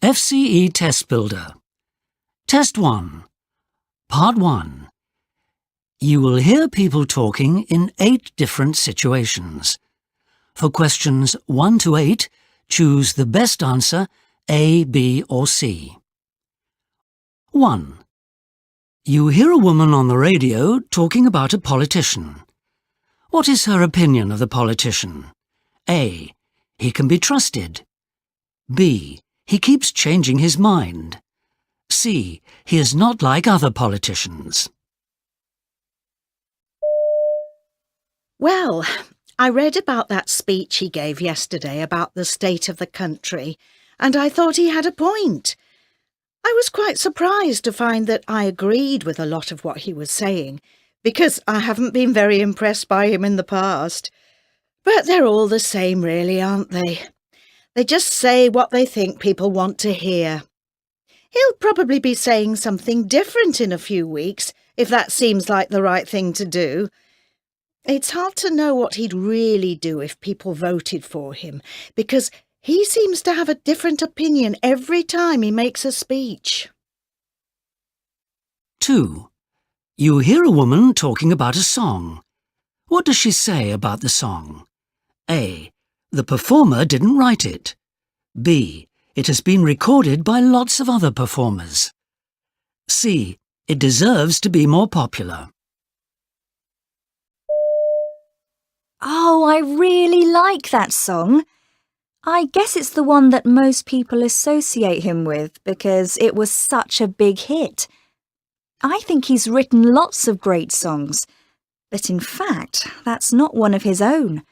Fce Testbuilder. Test 1. Part 1. You will hear people talking in 8 different situations. For questions 1 to 8, choose the best answer A, B or C. 1. You hear a woman on the radio talking about a politician. What is her opinion of the politician? A. He can be trusted. B. He keeps changing his mind. C. He is not like other politicians. Well, I read about that speech he gave yesterday about the state of the country, and I thought he had a point. I was quite surprised to find that I agreed with a lot of what he was saying, because I haven't been very impressed by him in the past. But they're all the same, really, aren't they? They just say what they think people want to hear. He'll probably be saying something different in a few weeks, if that seems like the right thing to do. It's hard to know what he'd really do if people voted for him, because he seems to have a different opinion every time he makes a speech. 2. You hear a woman talking about a song. What does she say about the song? A. The performer didn't write it. B. It has been recorded by lots of other performers. C. It deserves to be more popular. Oh, I really like that song. I guess it's the one that most people associate him with because it was such a big hit. I think he's written lots of great songs, but in fact, that's not one of his own.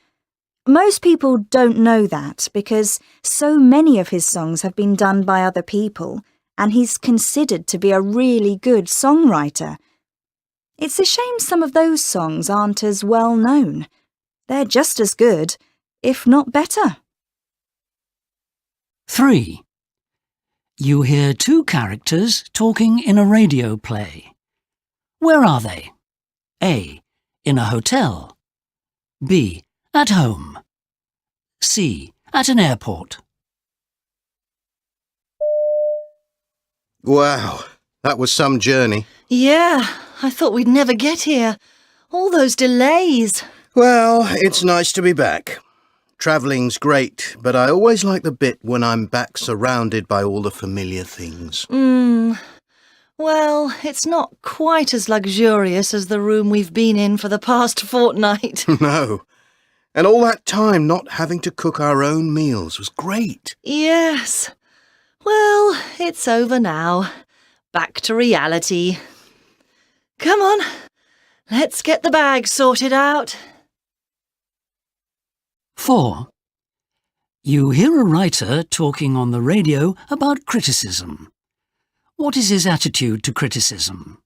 Most people don't know that because so many of his songs have been done by other people, and he's considered to be a really good songwriter. It's a shame some of those songs aren't as well known. They're just as good, if not better. 3. You hear 2 characters talking in a radio play. Where are they? A. In a hotel. B. At home. C. At an airport. Wow, that was some journey. Yeah, I thought we'd never get here. All those delays. Well, it's nice to be back. Travelling's great, but I always like the bit when I'm back surrounded by all the familiar things. Well, it's not quite as luxurious as the room we've been in for the past fortnight. No. And all that time not having to cook our own meals was great. Yes. Well, it's over now. Back to reality. Come on, let's get the bag sorted out. 4. You hear a writer talking on the radio about criticism. What is his attitude to criticism?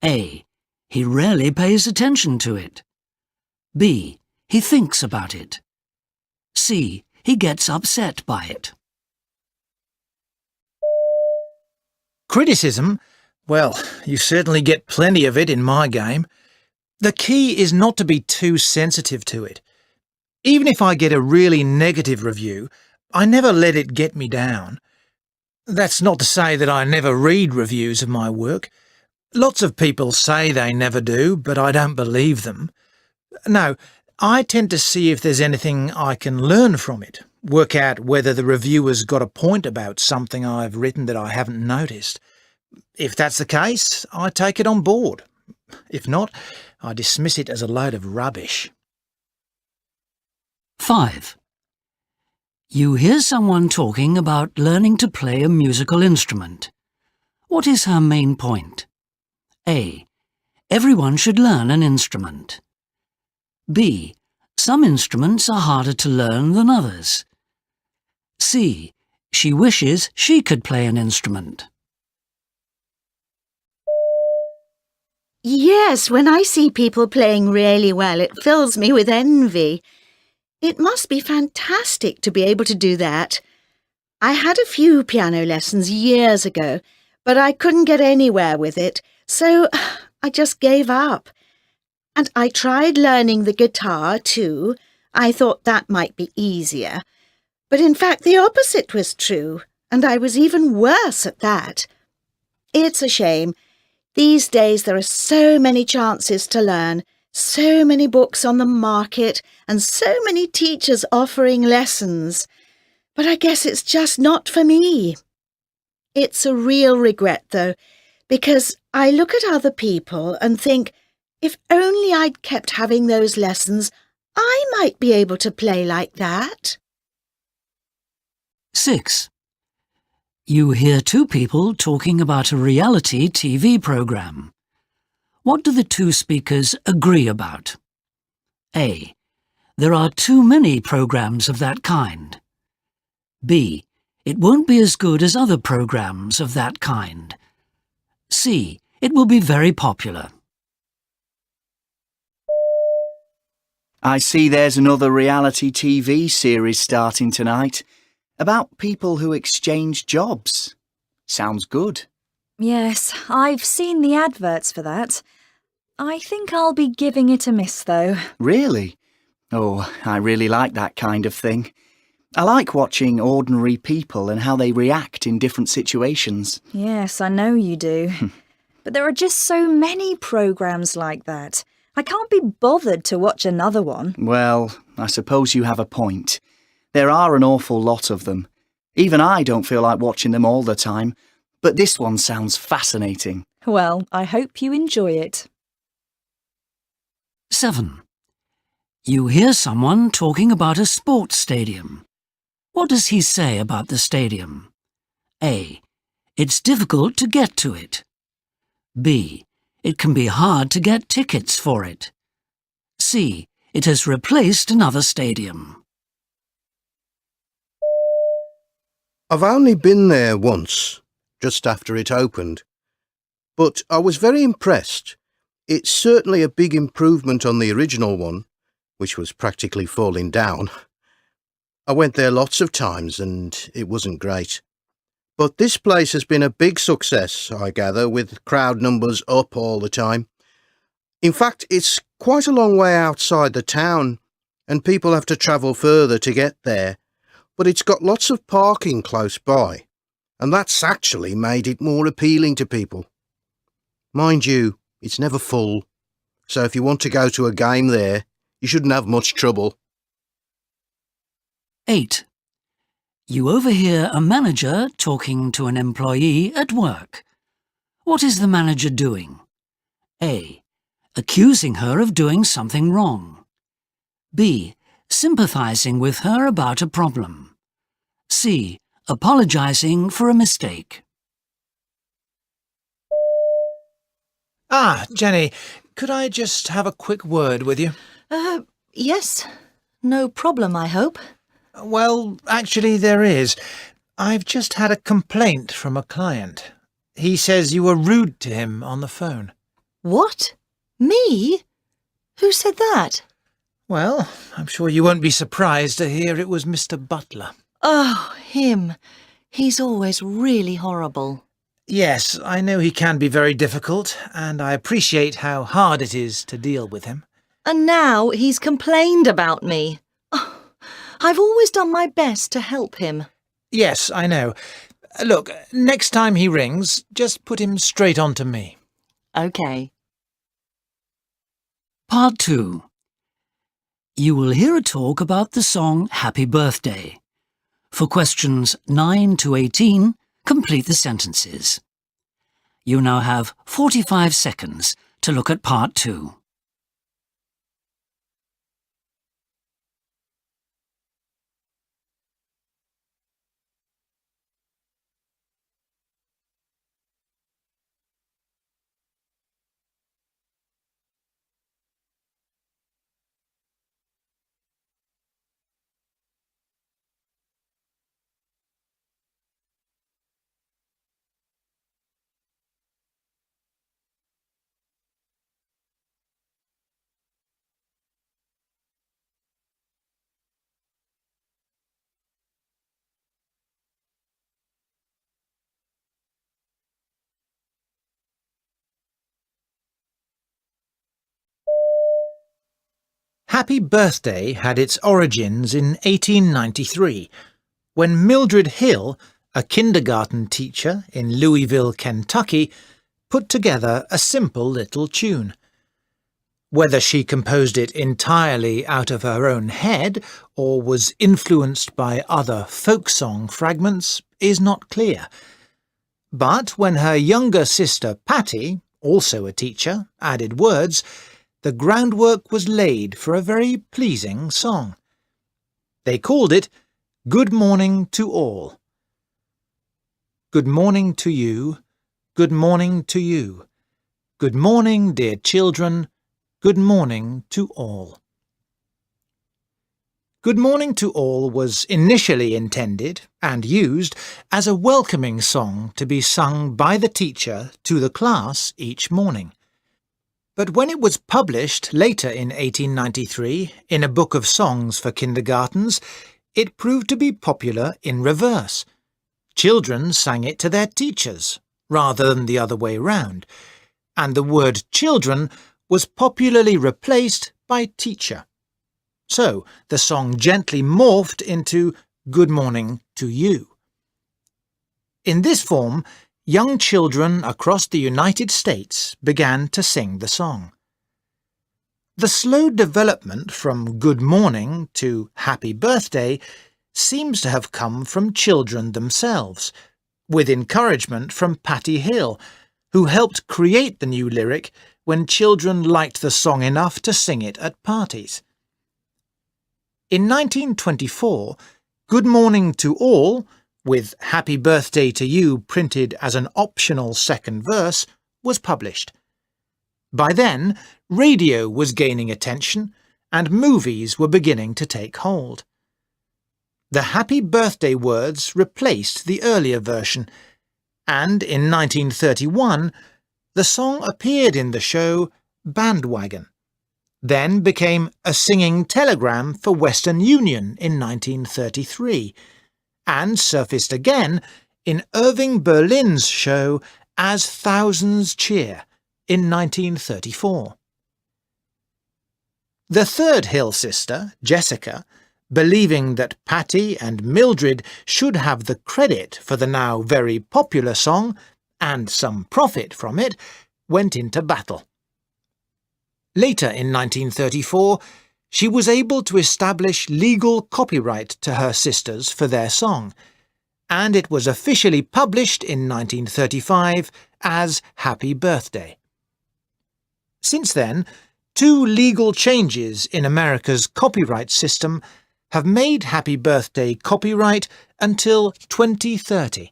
A. He rarely pays attention to it. B. He thinks about it. C. He gets upset by it. Criticism? Well, you certainly get plenty of it in my game. The key is not to be too sensitive to it. Even if I get a really negative review, I never let it get me down. That's not to say that I never read reviews of my work. Lots of people say they never do, but I don't believe them. No, I tend to see if there's anything I can learn from it, work out whether the reviewer's got a point about something I've written that I haven't noticed. If that's the case, I take it on board. If not, I dismiss it as a load of rubbish. 5. You hear someone talking about learning to play a musical instrument. What is her main point? A. Everyone should learn an instrument. B. Some instruments are harder to learn than others. C. She wishes she could play an instrument. Yes, when I see people playing really well, it fills me with envy. It must be fantastic to be able to do that. I had a few piano lessons years ago, but I couldn't get anywhere with it, so I just gave up. And I tried learning the guitar too. I thought that might be easier. But in fact, the opposite was true. and I was even worse at that. It's a shame. These days there are so many chances to learn, so many books on the market, and so many teachers offering lessons. But I guess it's just not for me. It's a real regret, though, because I look at other people and think, if only I'd kept having those lessons, I might be able to play like that. 6. You hear two people talking about a reality TV program. What do the two speakers agree about? A. There are too many programs of that kind. B. It won't be as good as other programs of that kind. C. It will be very popular. I see there's another reality TV series starting tonight about people who exchange jobs. Sounds good. Yes, I've seen the adverts for that. I think I'll be giving it a miss, though. Really? Oh, I really like that kind of thing. I like watching ordinary people and how they react in different situations. Yes, I know you do. But there are just so many programmes like that. I can't be bothered to watch another one. Well, I suppose you have a point. There are an awful lot of them. Even I don't feel like watching them all the time, but this one sounds fascinating. Well, I hope you enjoy it. 7. You hear someone talking about a sports stadium. What does he say about the stadium? A. It's difficult to get to it. B. It can be hard to get tickets for it. C. It has replaced another stadium. I've only been there once, just after it opened, but I was very impressed. It's certainly a big improvement on the original one, which was practically falling down. I went there lots of times and it wasn't great. But this place has been a big success, I gather, with crowd numbers up all the time. In fact, it's quite a long way outside the town, and people have to travel further to get there. But it's got lots of parking close by, and that's actually made it more appealing to people. Mind you, it's never full, so if you want to go to a game there, you shouldn't have much trouble. 8. You overhear a manager talking to an employee at work. What is the manager doing? A. Accusing her of doing something wrong. B. Sympathizing with her about a problem. C. Apologizing for a mistake. Ah, Jenny, could I just have a quick word with you? Yes. No problem, I hope. Well, actually there is. I've just had a complaint from a client. He says you were rude to him on the phone. What? Me? Who said that? Well, I'm sure you won't be surprised to hear it was Mr. Butler. Oh, him. He's always really horrible. Yes, I know he can be very difficult, and I appreciate how hard it is to deal with him. And now he's complained about me. Oh, I've always done my best to help him. Yes, I know. Look, next time he rings, just put him straight on to me. OK. Part 2. You will hear a talk about the song Happy Birthday. For questions 9 to 18, complete the sentences. You now have 45 seconds to look at Part 2. Happy Birthday had its origins in 1893, when Mildred Hill, a kindergarten teacher in Louisville, Kentucky, put together a simple little tune. Whether she composed it entirely out of her own head or was influenced by other folk song fragments is not clear. But when her younger sister Patty, also a teacher, added words, the groundwork was laid for a very pleasing song. They called it Good Morning to All. Good morning to you, good morning to you. Good morning, dear children, good morning to all. Good morning to all was initially intended and used as a welcoming song to be sung by the teacher to the class each morning. But when it was published later in 1893 in a book of songs for kindergartens, it proved to be popular in reverse. Children sang it to their teachers, rather than the other way round, and the word children was popularly replaced by teacher. So the song gently morphed into Good Morning to You. In this form, young children across the United States began to sing the song. The slow development from Good Morning to Happy Birthday seems to have come from children themselves, with encouragement from Patty Hill, who helped create the new lyric when children liked the song enough to sing it at parties. In 1924, Good Morning to All, with Happy Birthday to You printed as an optional second verse, was published. By then, radio was gaining attention and movies were beginning to take hold. The Happy Birthday words replaced the earlier version, and in 1931, the song appeared in the show Bandwagon, then became a singing telegram for Western Union in 1933, and surfaced again in Irving Berlin's show As Thousands Cheer in 1934. The third Hill sister, Jessica, believing that Patty and Mildred should have the credit for the now very popular song, and some profit from it, went into battle. Later in 1934, she was able to establish legal copyright to her sisters for their song, and it was officially published in 1935 as Happy Birthday. Since then, 2 legal changes in America's copyright system have made Happy Birthday copyright until 2030.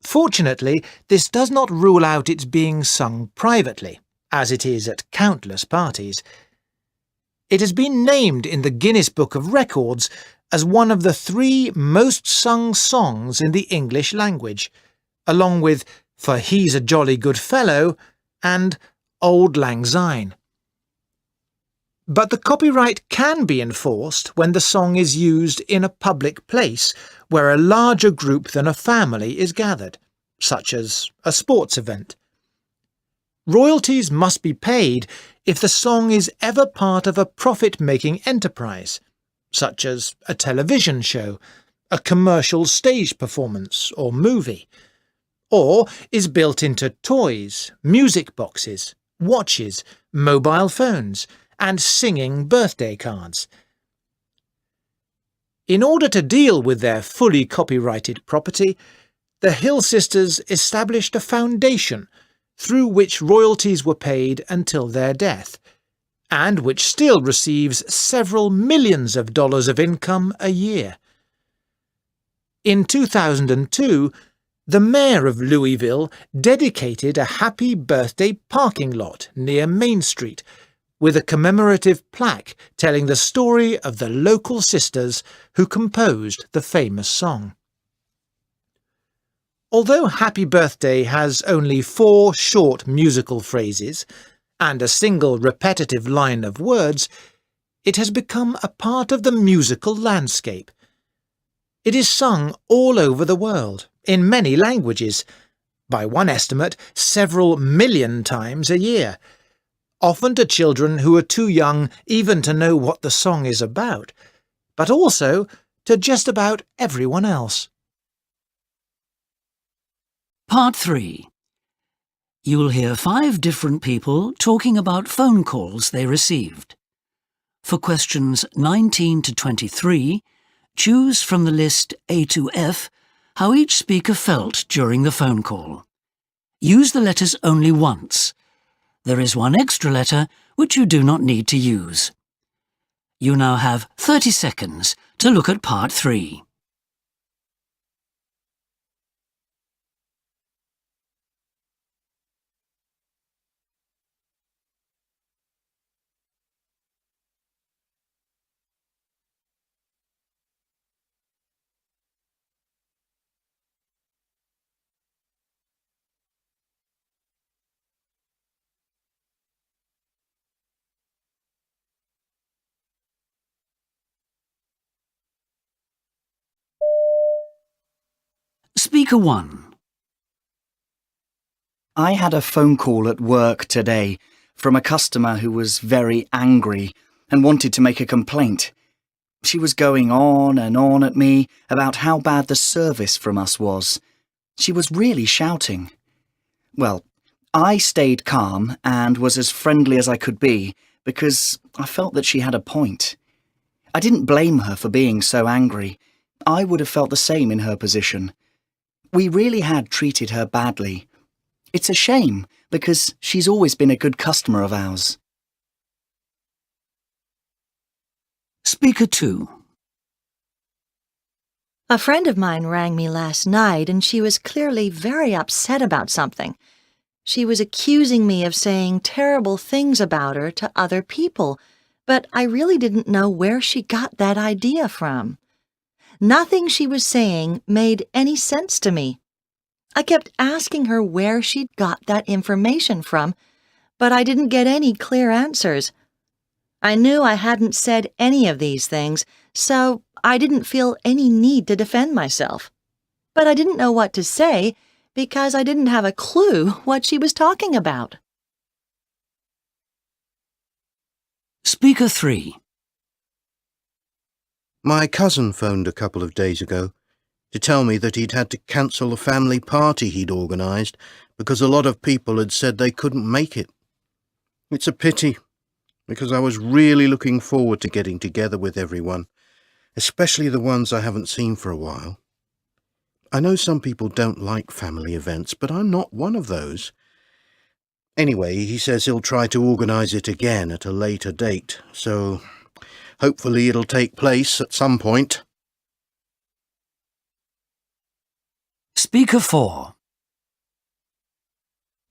Fortunately, this does not rule out its being sung privately, as it is at countless parties. It has been named in the Guinness Book of Records as one of the 3 most sung songs in the English language, along with For He's a Jolly Good Fellow and Auld Lang Syne. But the copyright can be enforced when the song is used in a public place where a larger group than a family is gathered, such as a sports event. Royalties must be paid if the song is ever part of a profit-making enterprise, such as a television show, a commercial stage performance or movie, or is built into toys, music boxes, watches, mobile phones, and singing birthday cards. In order to deal with their fully copyrighted property, the Hill sisters established a foundation through which royalties were paid until their death, and which still receives several millions of dollars of income a year. In 2002, the mayor of Louisville dedicated a Happy Birthday parking lot near Main Street with a commemorative plaque telling the story of the local sisters who composed the famous song. Although Happy Birthday has only 4 short musical phrases and a single repetitive line of words, it has become a part of the musical landscape. It is sung all over the world, in many languages, by one estimate several million times a year, often to children who are too young even to know what the song is about, but also to just about everyone else. Part 3. You will hear 5 different people talking about phone calls they received. For questions 19 to 23, choose from the list A to F how each speaker felt during the phone call. Use the letters only once. There is one extra letter which you do not need to use. You now have 30 seconds to look at Part 3. Speaker 1. I had a phone call at work today from a customer who was very angry and wanted to make a complaint. She was going on and on at me about how bad the service from us was. She was really shouting. Well, I stayed calm and was as friendly as I could be because I felt that she had a point. I didn't blame her for being so angry. I would have felt the same in her position. We really had treated her badly. It's a shame because she's always been a good customer of ours. Speaker 2. A friend of mine rang me last night and she was clearly very upset about something. She was accusing me of saying terrible things about her to other people, but I really didn't know where she got that idea from. Nothing she was saying made any sense to me. I kept asking her where she'd got that information from, but I didn't get any clear answers. I knew I hadn't said any of these things, so I didn't feel any need to defend myself. But I didn't know what to say because I didn't have a clue what she was talking about. Speaker 3. My cousin phoned a couple of days ago to tell me that he'd had to cancel a family party he'd organised because a lot of people had said they couldn't make it. It's a pity, because I was really looking forward to getting together with everyone, especially the ones I haven't seen for a while. I know some people don't like family events, but I'm not one of those. Anyway, he says he'll try to organise it again at a later date, so hopefully it'll take place at some point. Speaker 4.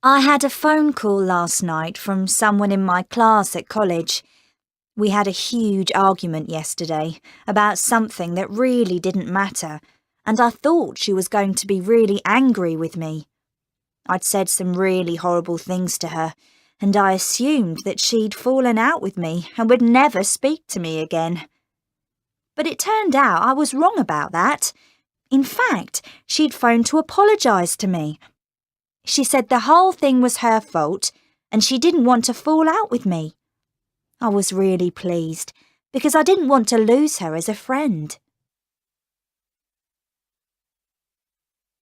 I had a phone call last night from someone in my class at college. We had a huge argument yesterday about something that really didn't matter, and I thought she was going to be really angry with me. I'd said some really horrible things to her, and I assumed that she'd fallen out with me and would never speak to me again. But it turned out I was wrong about that. In fact, she'd phoned to apologise to me. She said the whole thing was her fault and she didn't want to fall out with me. I was really pleased because I didn't want to lose her as a friend.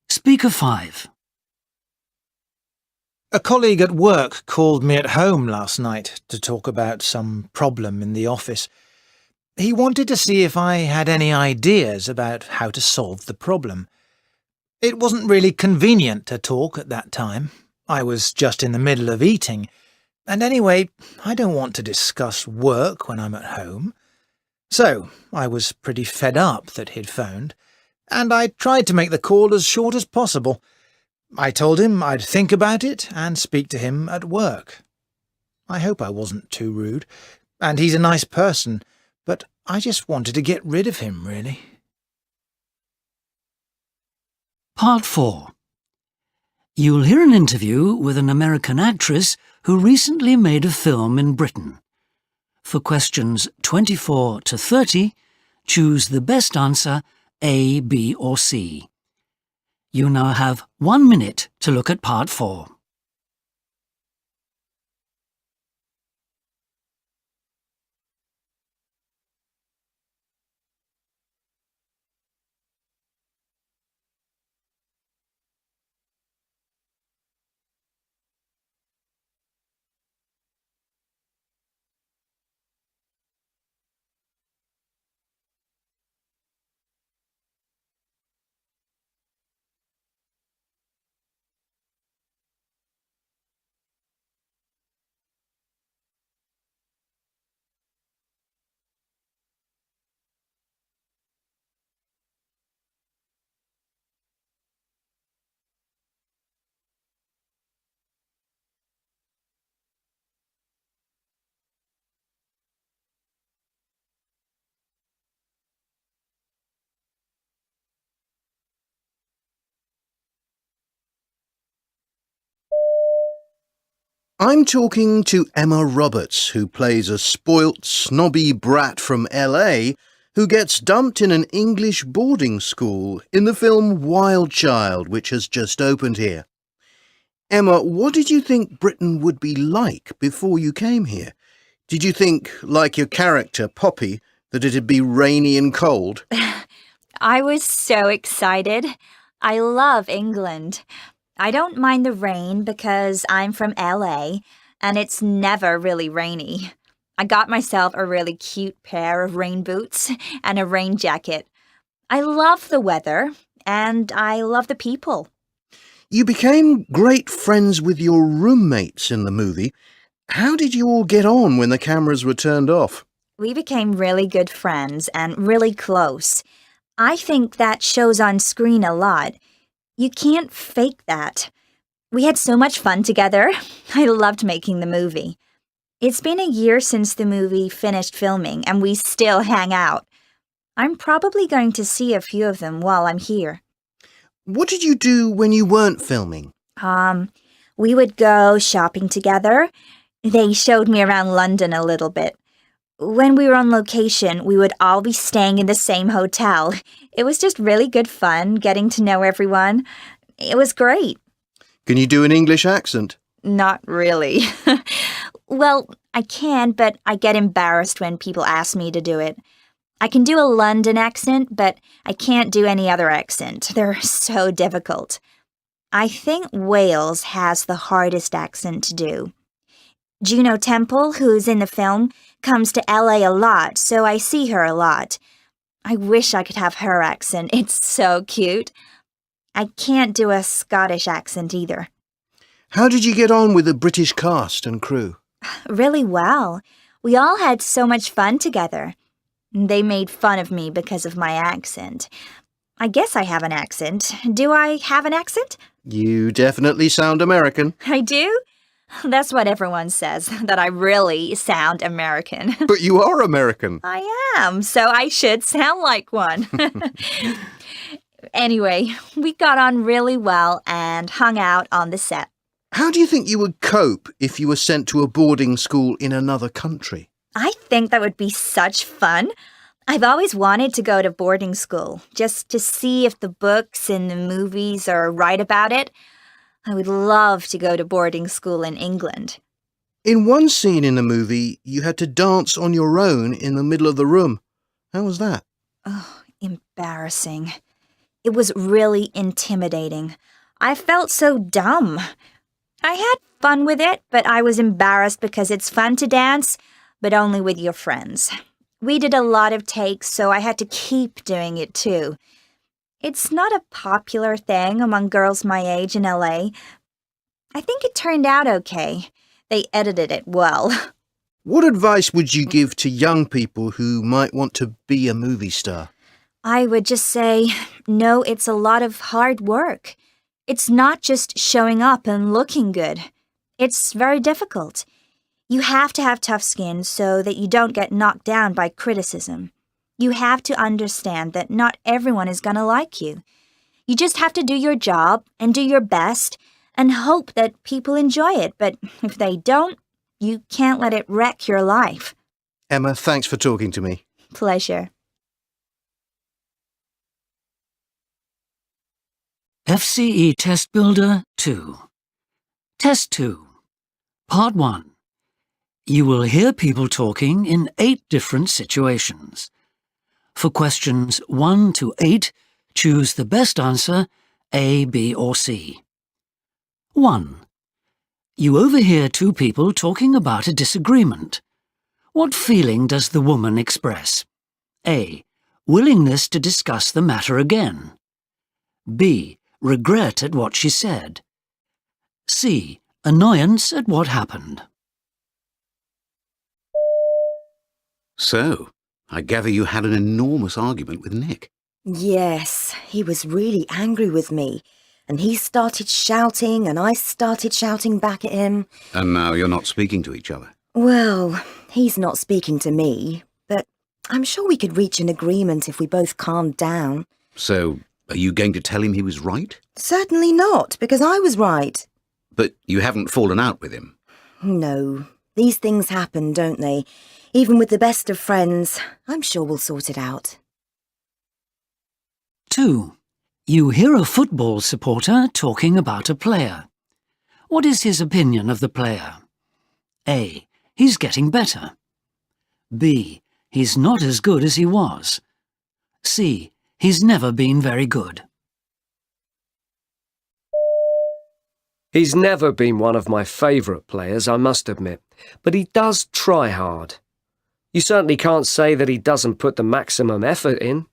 Speaker 5. A colleague at work called me at home last night to talk about some problem in the office. He wanted to see if I had any ideas about how to solve the problem. It wasn't really convenient to talk at that time. I was just in the middle of eating. And anyway, I don't want to discuss work when I'm at home. So I was pretty fed up that he'd phoned, and I tried to make the call as short as possible. I told him I'd think about it and speak to him at work. I hope I wasn't too rude, and he's a nice person, but I just wanted to get rid of him, really. Part 4. You'll hear an interview with an American actress who recently made a film in Britain. For questions 24 to 30, choose the best answer, A, B or C. You now have 1 minute to look at Part 4. I'm talking to Emma Roberts, who plays a spoilt, snobby brat from LA who gets dumped in an English boarding school in the film Wild Child, which has just opened here. Emma, what did you think Britain would be like before you came here? Did you think, like your character, Poppy, that it'd be rainy and cold? I was so excited. I love England. I don't mind the rain because I'm from LA and it's never really rainy. I got myself a really cute pair of rain boots and a rain jacket. I love the weather and I love the people. You became great friends with your roommates in the movie. How did you all get on when the cameras were turned off? We became really good friends and really close. I think that shows on screen a lot. You can't fake that. We had so much fun together. I loved making the movie. It's been a year since the movie finished filming, and we still hang out. I'm probably going to see a few of them while I'm here. What did you do when you weren't filming? We would go shopping together. They showed me around London a little bit. When we were on location, we would all be staying in the same hotel. It was just really good fun getting to know everyone. It was great. Can you do an English accent? Not really. Well, I can, but I get embarrassed when people ask me to do it. I can do a London accent, but I can't do any other accent. They're so difficult. I think Wales has the hardest accent to do. Juno Temple, who's in the film, comes to LA a lot, so I see her a lot. I wish I could have her accent. It's so cute. I can't do a Scottish accent either. How did you get on with the British cast and crew? Really well. We all had so much fun together. They made fun of me because of my accent. I guess I have an accent. Do I have an accent? You definitely sound American. I do? That's what everyone says, that I really sound American. But you are American. I am, so I should sound like one. Anyway, we got on really well and hung out on the set. How do you think you would cope if you were sent to a boarding school in another country? I think that would be such fun. I've always wanted to go to boarding school, just to see if the books and the movies are right about it. I would love to go to boarding school in England. In one scene in the movie, you had to dance on your own in the middle of the room. How was that? Oh, embarrassing. It was really intimidating. I felt so dumb. I had fun with it, but I was embarrassed because it's fun to dance, but only with your friends. We did a lot of takes, so I had to keep doing it too. It's not a popular thing among girls my age in LA. I think it turned out okay. They edited it well. What advice would you give to young people who might want to be a movie star? I would just say, no, it's a lot of hard work. It's not just showing up and looking good. It's very difficult. You have to have tough skin so that you don't get knocked down by criticism. You have to understand that not everyone is going to like you. You just have to do your job and do your best and hope that people enjoy it. But if they don't, you can't let it wreck your life. Emma, thanks for talking to me. Pleasure. Fce Testbuilder 2. Test 2. Part 1. You will hear people talking in 8 different situations. For questions 1 to 8, choose the best answer, A, B or C. 1. You overhear 2 people talking about a disagreement. What feeling does the woman express? A. Willingness to discuss the matter again. B. Regret at what she said. C. Annoyance at what happened. So, I gather you had an enormous argument with Nick. Yes, he was really angry with me, and he started shouting and I started shouting back at him. And now you're not speaking to each other. Well, he's not speaking to me, but I'm sure we could reach an agreement if we both calmed down. So, are you going to tell him he was right? Certainly not, because I was right. But you haven't fallen out with him. No, these things happen, don't they? Even with the best of friends, I'm sure we'll sort it out. 2. You hear a football supporter talking about a player. What is his opinion of the player? A. He's getting better. B. He's not as good as he was. C. He's never been very good. He's never been one of my favourite players, I must admit, but he does try hard. You certainly can't say that he doesn't put the maximum effort in.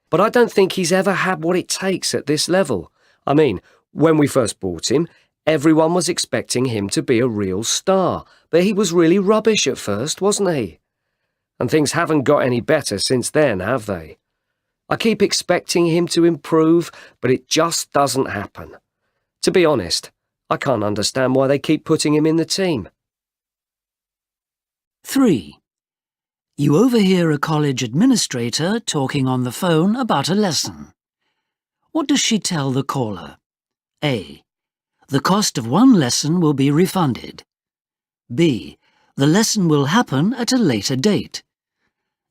But I don't think he's ever had what it takes at this level. I mean, when we first bought him, everyone was expecting him to be a real star, but he was really rubbish at first, wasn't he? And things haven't got any better since then, have they? I keep expecting him to improve, but it just doesn't happen. To be honest, I can't understand why they keep putting him in the team. 3. You overhear a college administrator talking on the phone about a lesson. What does she tell the caller? A. The cost of one lesson will be refunded. B. The lesson will happen at a later date.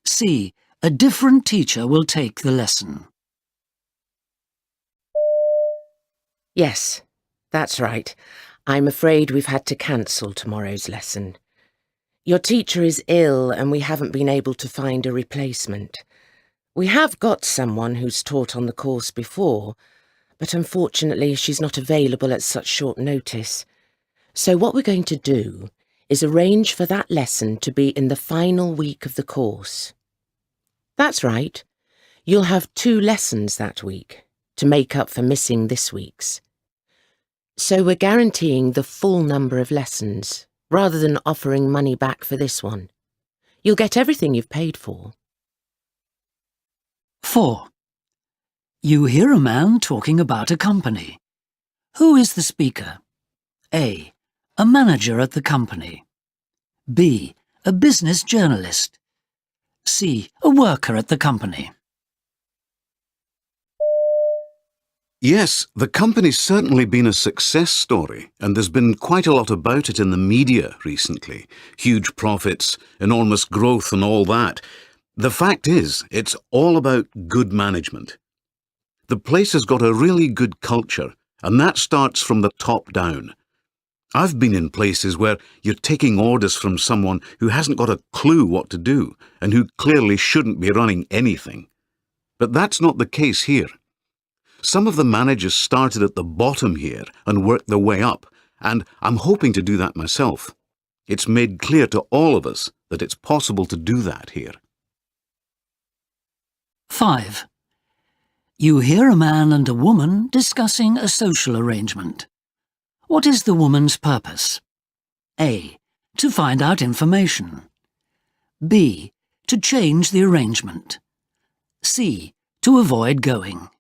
C. A different teacher will take the lesson. Yes, that's right. I'm afraid we've had to cancel tomorrow's lesson. Your teacher is ill and we haven't been able to find a replacement. We have got someone who's taught on the course before, but unfortunately she's not available at such short notice. So what we're going to do is arrange for that lesson to be in the final week of the course. That's right. You'll have 2 lessons that week to make up for missing this week's. So we're guaranteeing the full number of lessons, rather than offering money back for this one. You'll get everything you've paid for. 4. You hear a man talking about a company. Who is the speaker? A. A manager at the company. B. A business journalist. C. A worker at the company. Yes, the company's certainly been a success story, and there's been quite a lot about it in the media recently. Huge profits, enormous growth and all that. The fact is, it's all about good management. The place has got a really good culture, and that starts from the top down. I've been in places where you're taking orders from someone who hasn't got a clue what to do, and who clearly shouldn't be running anything. But that's not the case here. Some of the managers started at the bottom here and worked their way up, and I'm hoping to do that myself. It's made clear to all of us that it's possible to do that here. 5. You hear a man and a woman discussing a social arrangement. What is the woman's purpose? A. To find out information. B. To change the arrangement. C. To avoid going.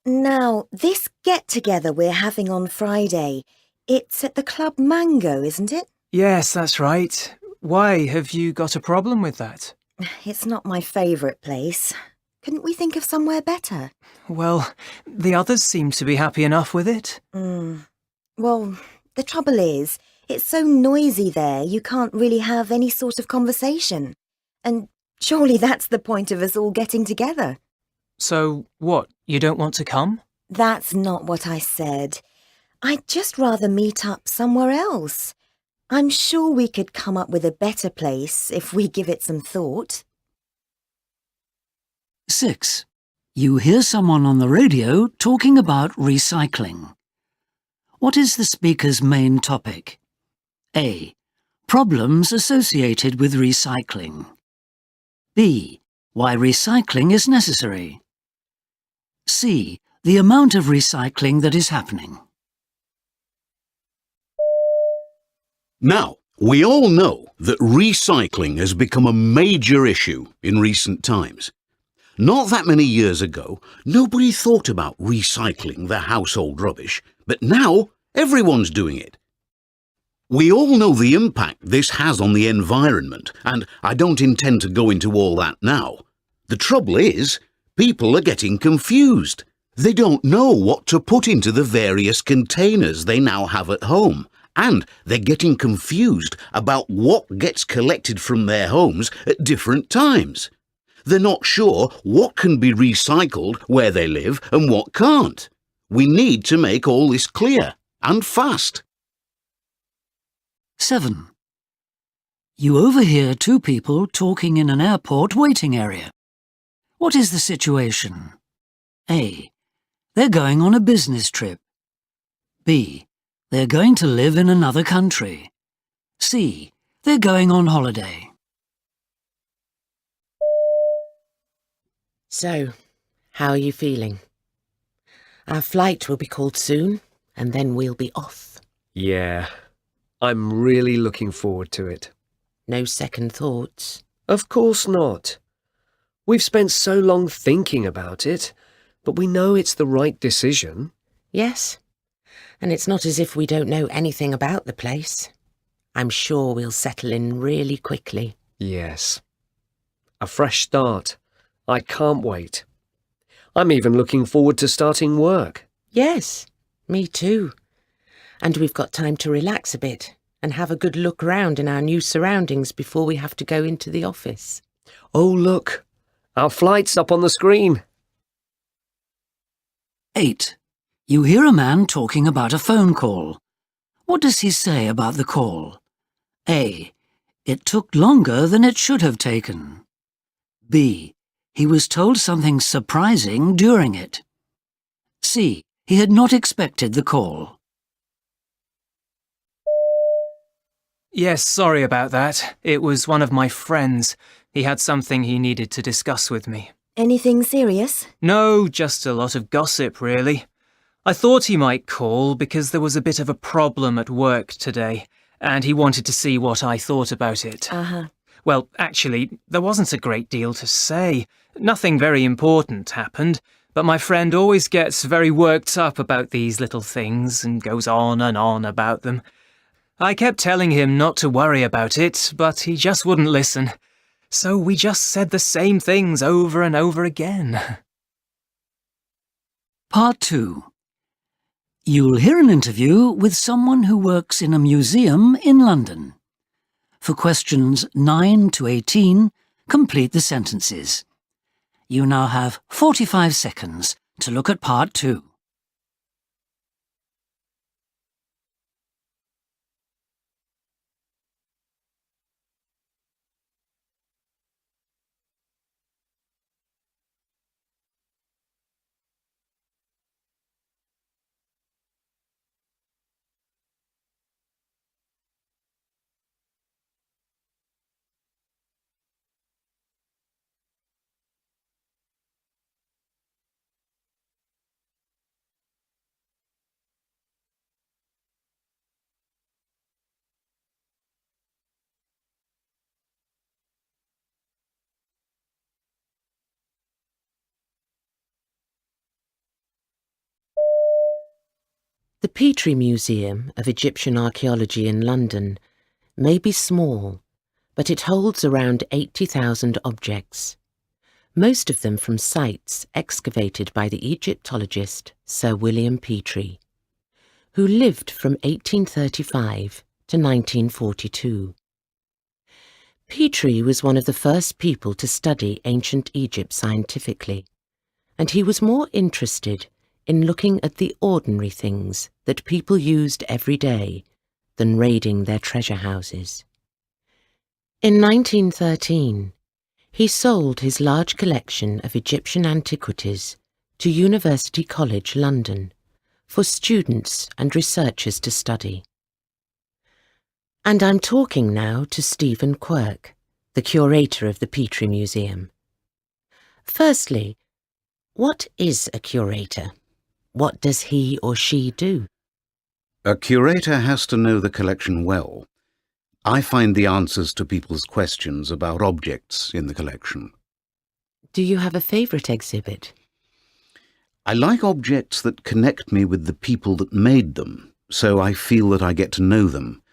Now, this get-together we're having on Friday, it's at the Club Mango, isn't it? Yes, that's right. Why, have you got a problem with that? It's not my favourite place. Couldn't we think of somewhere better? Well, the others seem to be happy enough with it. Well, the trouble is, it's so noisy there you can't really have any sort of conversation. And surely that's the point of us all getting together. So, what, you don't want to come? That's not what I said. I'd just rather meet up somewhere else. I'm sure we could come up with a better place if we give it some thought. 6. You hear someone on the radio talking about recycling. What is the speaker's main topic? A. Problems associated with recycling. B. Why recycling is necessary. C. The amount of recycling that is happening. Now, we all know that recycling has become a major issue in recent times. Not that many years ago, nobody thought about recycling their household rubbish, but now everyone's doing it. We all know the impact this has on the environment, and I don't intend to go into all that now. The trouble is, people are getting confused. They don't know what to put into the various containers they now have at home, and they're getting confused about what gets collected from their homes at different times. They're not sure what can be recycled where they live and what can't. We need to make all this clear, and fast. 7. You overhear two people talking in an airport waiting area. What is the situation? A. They're going on a business trip. B. They're going to live in another country. C. They're going on holiday. So, how are you feeling? Our flight will be called soon, and then we'll be off. Yeah, I'm really looking forward to it. No second thoughts? Of course not. We've spent so long thinking about it, but we know it's the right decision. Yes, and it's not as if we don't know anything about the place. I'm sure we'll settle in really quickly. Yes. A fresh start. I can't wait. I'm even looking forward to starting work. Yes, me too. And we've got time to relax a bit and have a good look round in our new surroundings before we have to go into the office. Oh, look. Our flight's up on the screen. 8. You hear a man talking about a phone call. What does he say about the call? A. It took longer than it should have taken. B. He was told something surprising during it. C. He had not expected the call. Yes, sorry about that. It was one of my friends. He had something he needed to discuss with me. Anything serious? No, just a lot of gossip, really. I thought he might call because there was a bit of a problem at work today, and he wanted to see what I thought about it. Uh-huh. Well, actually, there wasn't a great deal to say. Nothing very important happened, but my friend always gets very worked up about these little things and goes on and on about them. I kept telling him not to worry about it, but he just wouldn't listen. So we just said the same things over and over again. Part 2. You'll hear an interview with someone who works in a museum in London. For questions 9 to 18, complete the sentences. You now have 45 seconds to look at Part 2. The Petrie Museum of Egyptian Archaeology in London may be small, but it holds around 80,000 objects, most of them from sites excavated by the Egyptologist Sir William Petrie, who lived from 1835 to 1942. Petrie was one of the first people to study ancient Egypt scientifically, and he was more interested in looking at the ordinary things that people used every day than raiding their treasure houses. In 1913, he sold his large collection of Egyptian antiquities to University College London for students and researchers to study. And I'm talking now to Stephen Quirk, the curator of the Petrie Museum. Firstly, what is a curator? What does he or she do? A curator has to know the collection well. I find the answers to people's questions about objects in the collection. Do you have a favourite exhibit? I like objects that connect me with the people that made them, so I feel that I get to know them.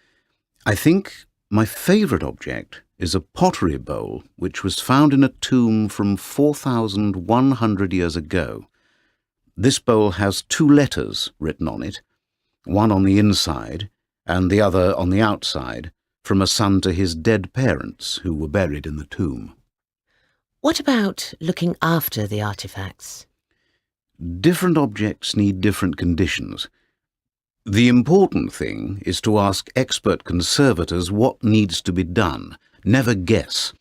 I think my favourite object is a pottery bowl which was found in a tomb from 4,100 years ago. This bowl has 2 letters written on it, one on the inside and the other on the outside, from a son to his dead parents who were buried in the tomb. What about looking after the artifacts? Different objects need different conditions. The important thing is to ask expert conservators what needs to be done, never guess.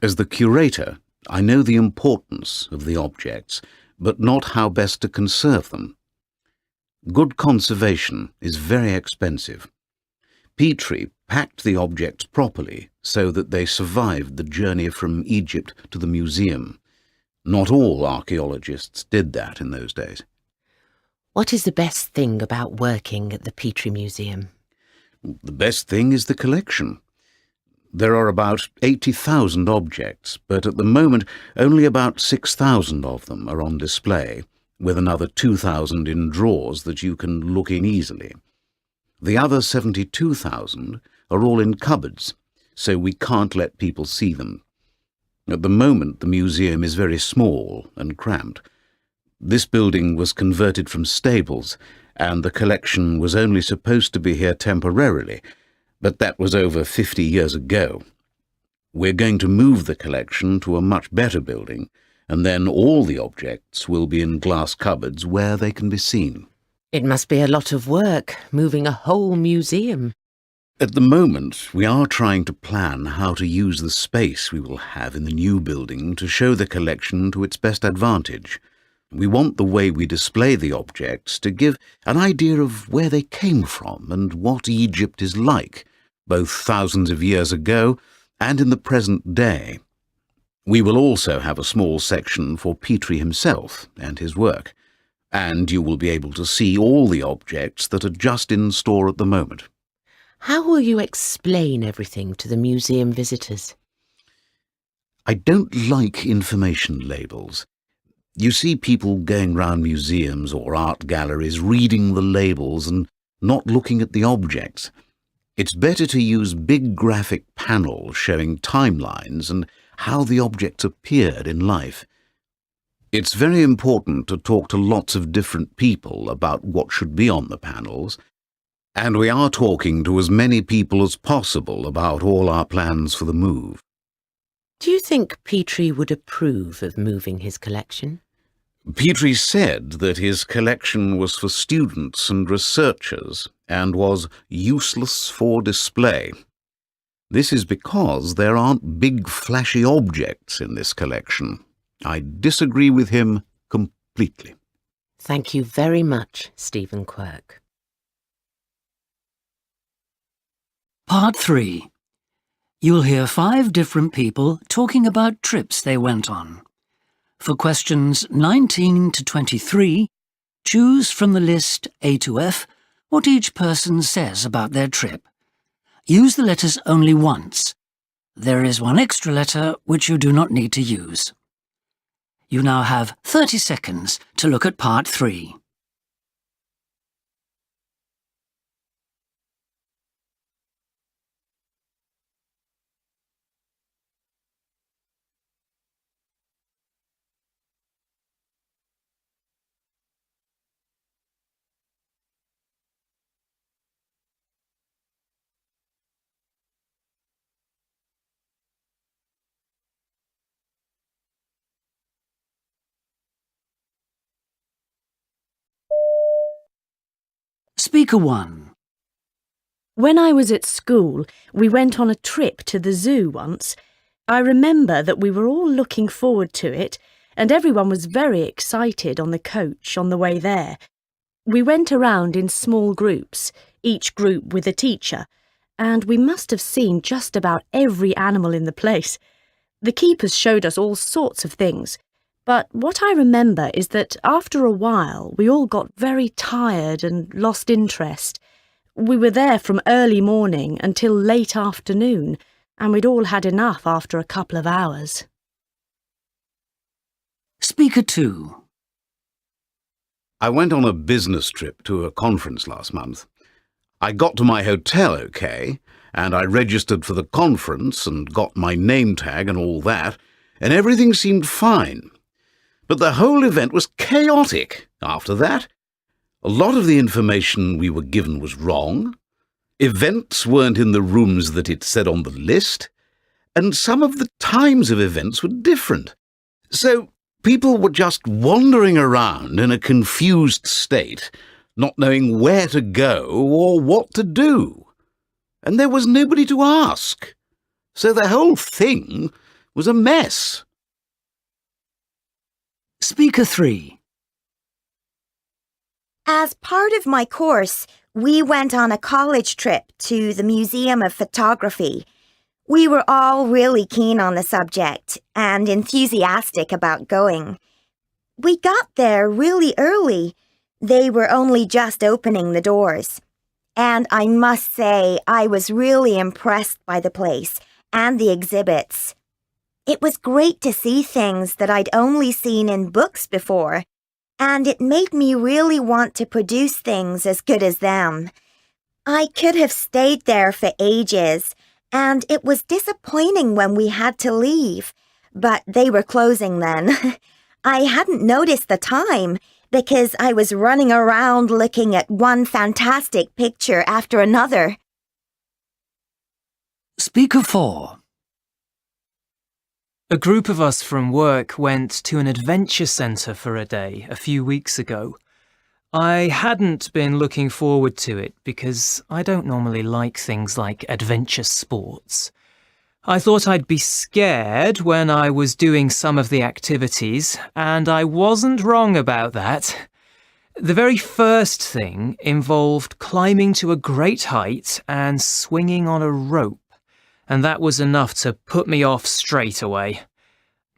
As the curator, I know the importance of the objects, but not how best to conserve them. Good conservation is very expensive. Petrie packed the objects properly so that they survived the journey from Egypt to the museum. Not all archaeologists did that in those days. What is the best thing about working at the Petrie Museum? The best thing is the collection. There are about 80,000 objects, but at the moment only about 6,000 of them are on display, with another 2,000 in drawers that you can look in easily. The other 72,000 are all in cupboards, so we can't let people see them. At the moment the museum is very small and cramped. This building was converted from stables, and the collection was only supposed to be here temporarily, but that was over 50 years ago. We're going to move the collection to a much better building, and then all the objects will be in glass cupboards where they can be seen. It must be a lot of work, moving a whole museum. At the moment, we are trying to plan how to use the space we will have in the new building to show the collection to its best advantage. We want the way we display the objects to give an idea of where they came from and what Egypt is like, both thousands of years ago and in the present day. We will also have a small section for Petrie himself and his work, and you will be able to see all the objects that are just in store at the moment. How will you explain everything to the museum visitors? I don't like information labels. You see people going round museums or art galleries reading the labels and not looking at the objects. It's better to use big graphic panels showing timelines and how the objects appeared in life. It's very important to talk to lots of different people about what should be on the panels, and we are talking to as many people as possible about all our plans for the move. Do you think Petrie would approve of moving his collection? Petrie said that his collection was for students and researchers and was useless for display. This is because there aren't big flashy objects in this collection. I disagree with him completely. Thank you very much, Stephen Quirk. Part 3. You'll hear 5 different people talking about trips they went on. For questions 19 to 23, choose from the list A to F what each person says about their trip. Use the letters only once. There is one extra letter which you do not need to use. You now have 30 seconds to look at Part 3. Speaker 1. When I was at school, we went on a trip to the zoo once. I remember that we were all looking forward to it, and everyone was very excited on the coach on the way there. We went around in small groups, each group with a teacher, and we must have seen just about every animal in the place. The keepers showed us all sorts of things. But what I remember is that after a while we all got very tired and lost interest. We were there from early morning until late afternoon, and we'd all had enough after a couple of hours. Speaker 2. I went on a business trip to a conference last month. I got to my hotel okay, and I registered for the conference and got my name tag and all that, and everything seemed fine. But the whole event was chaotic after that. A lot of the information we were given was wrong. Events weren't in the rooms that it said on the list. And some of the times of events were different. So people were just wandering around in a confused state, not knowing where to go or what to do. And there was nobody to ask. So the whole thing was a mess. Speaker 3. As part of my course, we went on a college trip to the Museum of Photography. We were all really keen on the subject and enthusiastic about going. We got there really early. They were only just opening the doors. And I must say, I was really impressed by the place and the exhibits. It was great to see things that I'd only seen in books before, and it made me really want to produce things as good as them. I could have stayed there for ages, and it was disappointing when we had to leave, but they were closing then. I hadn't noticed the time because I was running around looking at one fantastic picture after another. Speaker 4. A group of us from work went to an adventure centre for a day a few weeks ago. I hadn't been looking forward to it because I don't normally like things like adventure sports. I thought I'd be scared when I was doing some of the activities, and I wasn't wrong about that. The very first thing involved climbing to a great height and swinging on a rope, and that was enough to put me off straight away.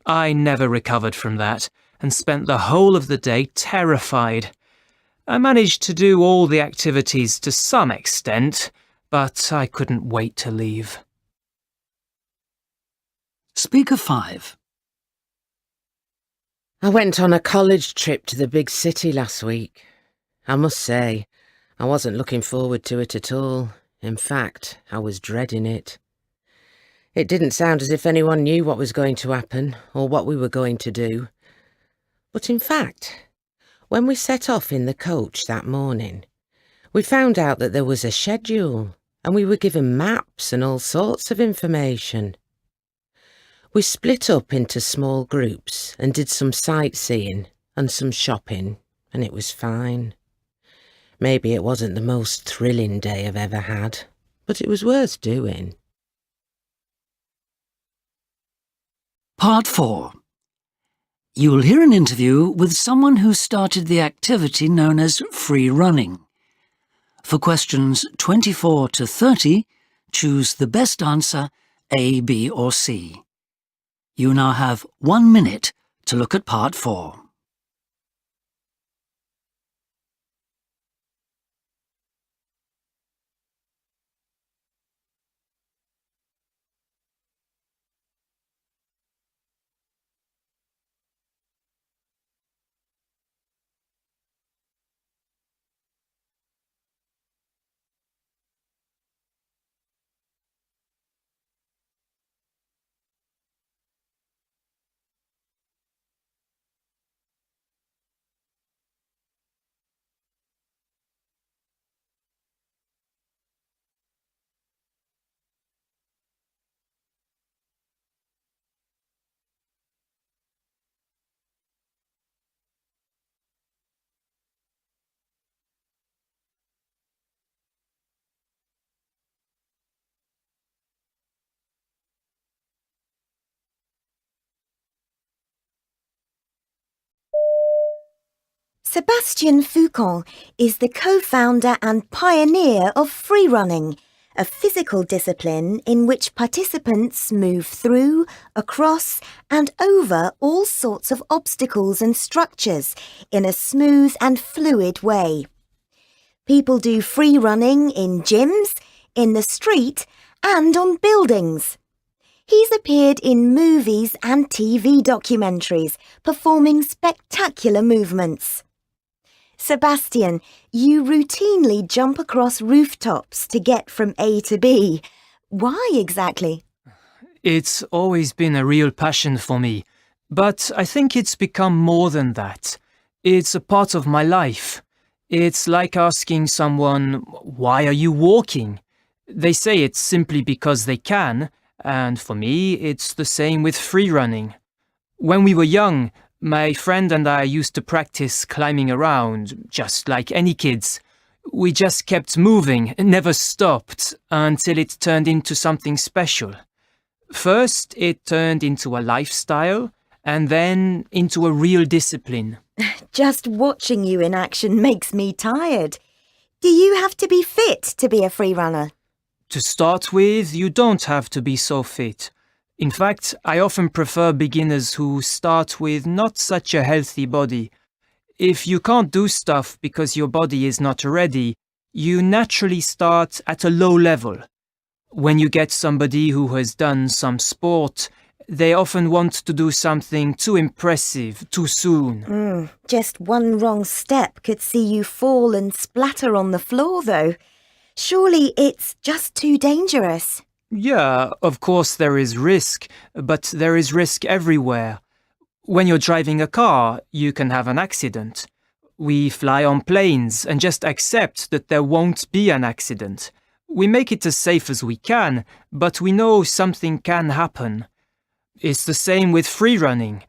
I never recovered from that and spent the whole of the day terrified. I managed to do all the activities to some extent, but I couldn't wait to leave. Speaker 5. I went on a college trip to the big city last week. I must say, I wasn't looking forward to it at all. In fact, I was dreading it. It didn't sound as if anyone knew what was going to happen or what we were going to do. But in fact, when we set off in the coach that morning, we found out that there was a schedule and we were given maps and all sorts of information. We split up into small groups and did some sightseeing and some shopping, and it was fine. Maybe it wasn't the most thrilling day I've ever had, but it was worth doing. Part 4. You will hear an interview with someone who started the activity known as free running. For questions 24 to 30, choose the best answer A, B or C. You now have 1 minute to look at Part 4. Sébastien Foucault is the co-founder and pioneer of freerunning, a physical discipline in which participants move through, across and over all sorts of obstacles and structures in a smooth and fluid way. People do freerunning in gyms, in the street and on buildings. He's appeared in movies and TV documentaries, performing spectacular movements. Sébastien, you routinely jump across rooftops to get from A to B. Why exactly? It's always been a real passion for me. But I think it's become more than that. It's a part of my life. It's like asking someone, why are you walking? They say it's simply because they can, and for me, it's the same with free running. When we were young, my friend and I used to practice climbing around, just like any kids. We just kept moving, never stopped, until it turned into something special. First, it turned into a lifestyle, and then into a real discipline. Just watching you in action makes me tired. Do you have to be fit to be a free runner? To start with, you don't have to be so fit. In fact, I often prefer beginners who start with not such a healthy body. If you can't do stuff because your body is not ready, you naturally start at a low level. When you get somebody who has done some sport, they often want to do something too impressive too soon. Just one wrong step could see you fall and splatter on the floor, though. Surely it's just too dangerous. Yeah, of course there is risk, but there is risk everywhere. When you're driving a car, you can have an accident. We fly on planes and just accept that there won't be an accident. We make it as safe as we can, but we know something can happen. It's the same with free running.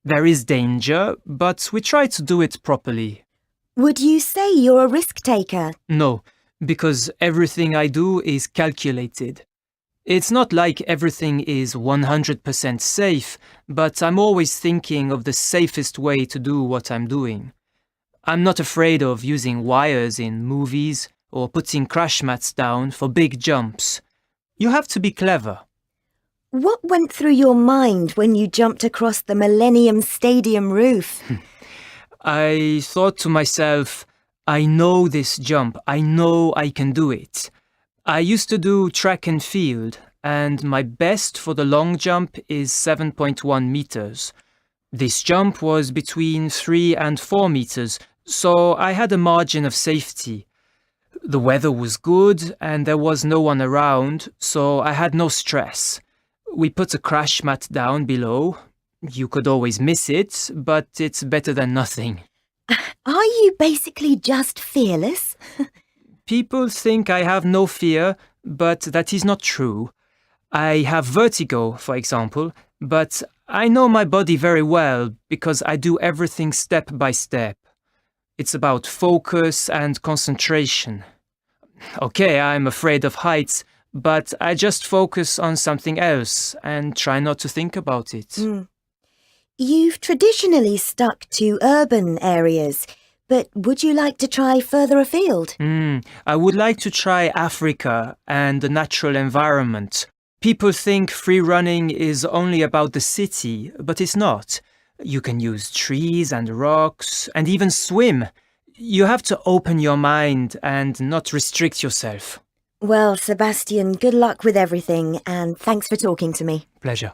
There is danger, but we try to do it properly. Would you say you're a risk taker? No, because everything I do is calculated. It's not like everything is 100% safe, but I'm always thinking of the safest way to do what I'm doing. I'm not afraid of using wires in movies or putting crash mats down for big jumps. You have to be clever. What went through your mind when you jumped across the Millennium Stadium roof? I thought to myself, I know this jump. I know I can do it. I used to do track and field, and my best for the long jump is 7.1 meters. This jump was between 3 and 4 meters, so I had a margin of safety. The weather was good, and there was no one around, so I had no stress. We put a crash mat down below. You could always miss it, but it's better than nothing. Are you basically just fearless? People think I have no fear, but that is not true. I have vertigo, for example, but I know my body very well because I do everything step by step. It's about focus and concentration. Okay, I'm afraid of heights, but I just focus on something else and try not to think about it. You've traditionally stuck to urban areas, but would you like to try further afield? I would like to try Africa and the natural environment. People think free running is only about the city, but it's not. You can use trees and rocks and even swim. You have to open your mind and not restrict yourself. Well, Sebastian, good luck with everything, and thanks for talking to me. Pleasure.